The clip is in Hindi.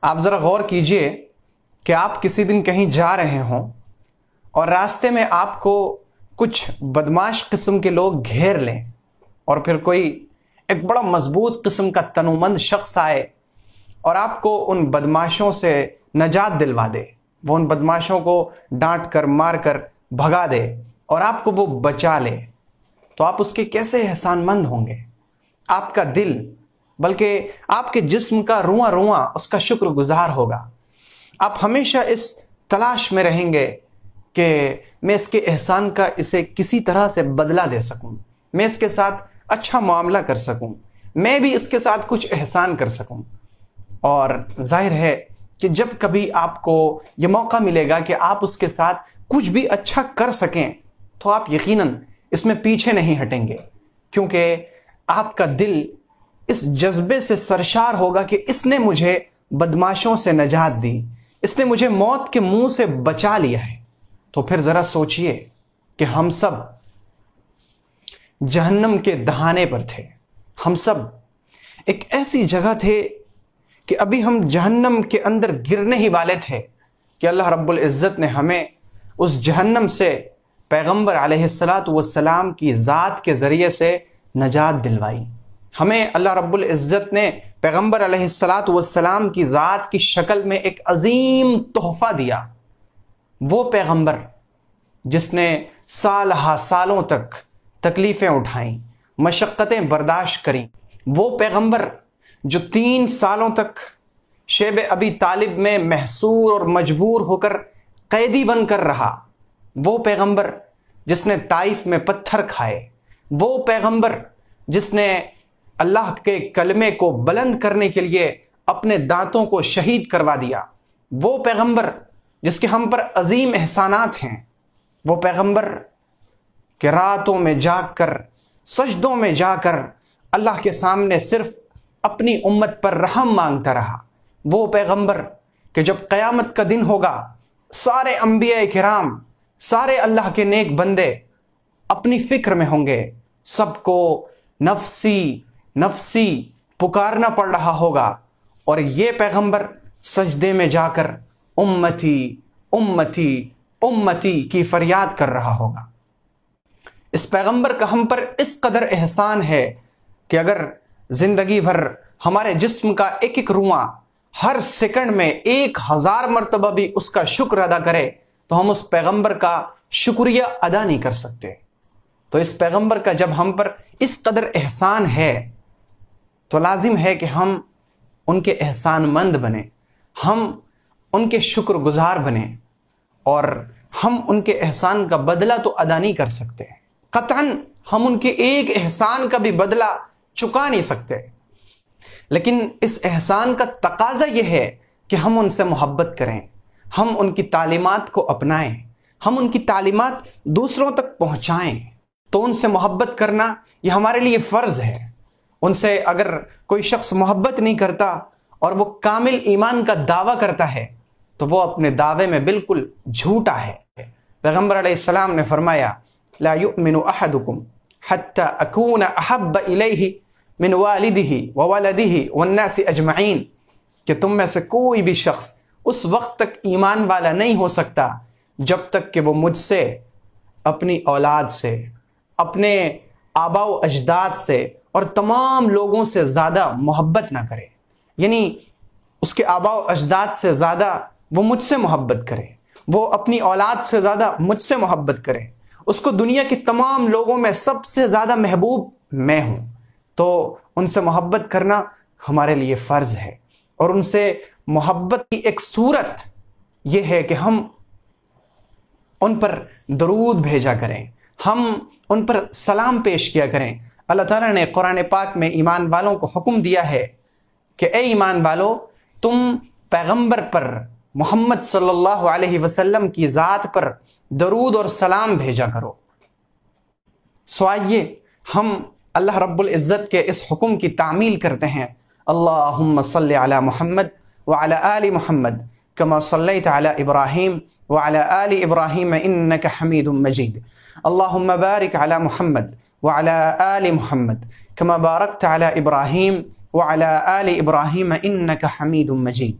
आप ज़रा गौर कीजिए कि आप किसी दिन कहीं जा रहे हों और रास्ते में आपको कुछ बदमाश किस्म के लोग घेर लें और फिर कोई एक बड़ा मजबूत किस्म का तनुमंद शख्स आए और आपको उन बदमाशों से नजात दिलवा दे। वो उन बदमाशों को डांट कर मार कर भगा दे और आपको वो बचा ले, तो आप उसके कैसे एहसानमंद होंगे। आपका दिल बल्कि आपके जिस्म का रुआं रुआं उसका शुक्रगुजार होगा। आप हमेशा इस तलाश में रहेंगे कि मैं इसके एहसान का इसे किसी तरह से बदला दे सकूं, मैं इसके साथ अच्छा मामला कर सकूं, मैं भी इसके साथ कुछ एहसान कर सकूं। और जाहिर है कि जब कभी आपको ये मौका मिलेगा कि आप उसके साथ कुछ भी अच्छा कर सकें तो आप यकीनन इसमें पीछे नहीं हटेंगे, क्योंकि आपका दिल इस जज्बे से सरशार होगा कि इसने मुझे बदमाशों से नजात दी, इसने मुझे मौत के मुंह से बचा लिया है। तो फिर ज़रा सोचिए कि हम सब जहन्नम के दहाने पर थे, हम सब एक ऐसी जगह थे कि अभी हम जहन्नम के अंदर गिरने ही वाले थे कि अल्लाह रब्बुल इज़्ज़त ने हमें उस जहन्नम से पैगंबर अलैहिस्सलातु वस्सलाम की ज़ात के ज़रिए से नजात दिलवाई। हमें अल्लाह रब्बुल इज़्ज़त ने पैगंबर अलैहिस्सलातु वस्सलाम की ज़ात की शक्ल में एक अजीम तोहफ़ा दिया। वो पैगंबर जिसने साल हा सालों तक तकलीफ़ें उठाईं, मशक्क़तें बर्दाश्त करीं, वो पैगंबर जो 3 सालों तक शेब अबी तालिब में महसूर और मजबूर होकर कैदी बनकर रहा, वो पैगंबर जिसने ताइफ में पत्थर खाए, वो पैगंबर जिसने अल्लाह के कलमे को बुलंद करने के लिए अपने दांतों को शहीद करवा दिया, वो पैगंबर जिसके हम पर अजीम एहसानात हैं, वो पैगंबर के रातों में जाकर सजदों में जाकर अल्लाह के सामने सिर्फ अपनी उम्मत पर रहम मांगता रहा, वो पैगंबर कि जब क़यामत का दिन होगा सारे अंबिया किराम, सारे अल्लाह के नेक बंदे अपनी फ़िक्र में होंगे, सबको नफ्सी नफ्सी पुकारना पड़ रहा होगा और ये पैगंबर सजदे में जाकर उम्मती उम्मती उम्मती की फरियाद कर रहा होगा। इस पैगंबर का हम पर इस कदर एहसान है कि अगर ज़िंदगी भर हमारे जिस्म का एक एक रुआं हर सेकंड में 1000 मरतबा भी उसका शुक्र अदा करे तो हम उस पैगंबर का शुक्रिया अदा नहीं कर सकते। तो इस पैगंबर का जब हम पर इस कदर एहसान है तो लाजिम है कि हम उनके एहसानमंद बने, हम उनके शुक्रगुजार बने और हम उनके एहसान का बदला तो अदा नहीं कर सकते, कतन हम उनके एक एहसान का भी बदला चुका नहीं सकते, लेकिन इस एहसान का तकाजा यह है कि हम उनसे मोहब्बत करें, हम उनकी तालीमात को अपनाएं, हम उनकी तालीमात दूसरों तक पहुंचाएं। तो उनसे मोहब्बत करना यह हमारे लिए फ़र्ज़ है। उनसे अगर कोई शख्स मोहब्बत नहीं करता और वो कामिल ईमान का दावा करता है तो वो अपने दावे में बिल्कुल झूठा है। पैगंबर अलैहिस्सलाम ने फरमाया, ला युमिनु अहदुकुम हत्ता अकून अहब्ब इलैहि मिन वालिदिही व वलदिही वन्नासि अजमईन, कि तुम में से कोई भी शख्स उस वक्त तक ईमान वाला नहीं हो सकता जब तक कि वो मुझसे, अपनी औलाद से, अपने आबाओ अजदाद से और तमाम लोगों से ज़्यादा मोहब्बत ना करे। यानी उसके आबाओ अजदाद से ज़्यादा वो मुझसे मोहब्बत करे, वो अपनी औलाद से ज़्यादा मुझसे मोहब्बत करे, उसको दुनिया के तमाम लोगों में सबसे ज़्यादा महबूब मैं हूँ। तो उनसे मोहब्बत करना हमारे लिए फ़र्ज़ है और उनसे मोहब्बत की एक सूरत यह है कि हम उन पर दरूद भेजा करें, हम उन पर सलाम पेश किया करें। अल्लाह ताला ने कुरान पाक में ईमान वालों को हुक्म दिया है कि ए ईमान वालों, तुम पैगंबर पर मोहम्मद सल्लल्लाहु अलैहि वसल्लम की ज़ात पर दरूद और सलाम भेजा करो। सो आइए हम अल्लाह रब्बुल इज़्ज़त के इस हुक्म की तामील करते हैं। अल्लाहुम्मा सल्लि अला मुहम्मद व अला आलि मुहम्मद कमा सल्लैता अला इब्राहीम व अला आलि इब्राहीम इन्नका हमीदुम मजीद। अल्लाहुम्मा बारिक अला मुहम्मद व अला आलि मुहम्मद कमा बारकता अला इब्राहीम व अला आलि इब्राहीम इन्नका हमीदुम मजीद।